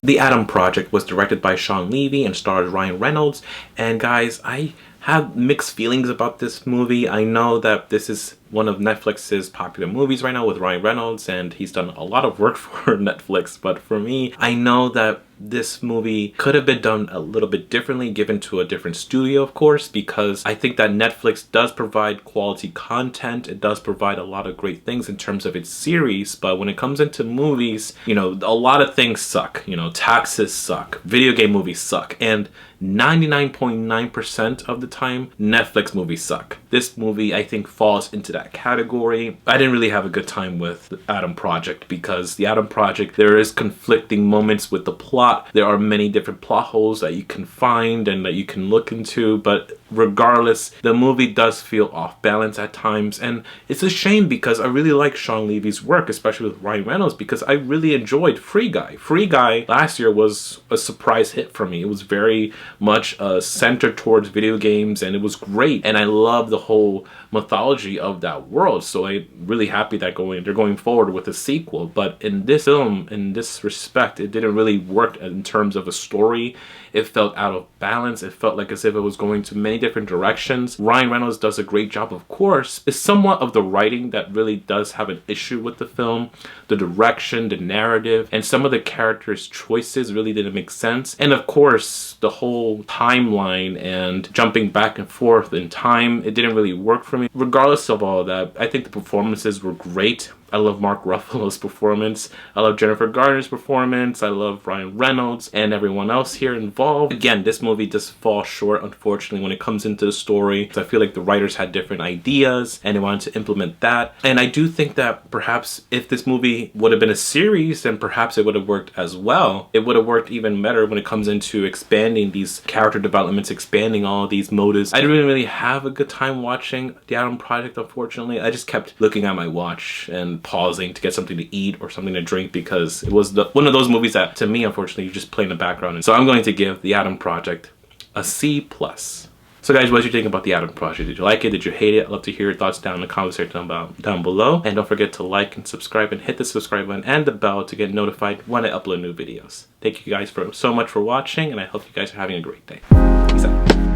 The Adam Project was directed by Shawn Levy and stars Ryan Reynolds. And guys, I have mixed feelings about this movie. I know that this is one of Netflix's popular movies right now with Ryan Reynolds, and he's done a lot of work for Netflix. But for me, I know that this movie could have been done a little bit differently, given to a different studio, of course, because I think that Netflix does provide quality content. It does provide a lot of great things in terms of its series, but when it comes into movies, you know, a lot of things suck. You know, taxes suck, video game movies suck, and 99.9% of the time, Netflix movies suck. This movie, I think, falls into that category. I didn't really have a good time with the Adam Project because the Adam Project, there is conflicting moments with the plot. There are many different plot holes that you can find and that you can look into, but regardless, the movie does feel off balance at times, and it's a shame because I really like Shawn Levy's work, especially with Ryan Reynolds, because I really enjoyed Free Guy. Free Guy last year was a surprise hit for me. It was very much centered towards video games, and it was great, and I love the whole mythology of that world, so I'm really happy that they're going forward with a sequel. But in this film, in this respect, it didn't really work in terms of a story. It felt out of balance. It felt like as if it was going to many different directions. Ryan Reynolds does a great job, of course. It's somewhat of the writing that really does have an issue with the film. The direction, the narrative, and some of the characters' choices really didn't make sense. And of course, the whole timeline and jumping back and forth in time, it didn't really work for me. Regardless of all that, I think the performances were great. I love Mark Ruffalo's performance. I love Jennifer Garner's performance. I love Ryan Reynolds and everyone else here involved. Again, this movie just falls short, unfortunately, when it comes into the story. I feel like the writers had different ideas and they wanted to implement that. And I do think that perhaps if this movie would have been a series, then perhaps it would have worked as well. It would have worked even better when it comes into expanding these character developments, expanding all these motives. I didn't really have a good time watching The Adam Project, unfortunately. I just kept looking at my watch and pausing to get something to eat or something to drink because it was one of those movies that, to me, unfortunately, you just play in the background. And so I'm going to give The Adam Project a C+. So guys, what did you think about The Adam Project? Did you like it? Did you hate it? I'd love to hear your thoughts down in the comment section down below. And don't forget to like and subscribe and hit the subscribe button and the bell to get notified when I upload new videos. Thank you guys so much for watching, and I hope you guys are having a great day. Peace out.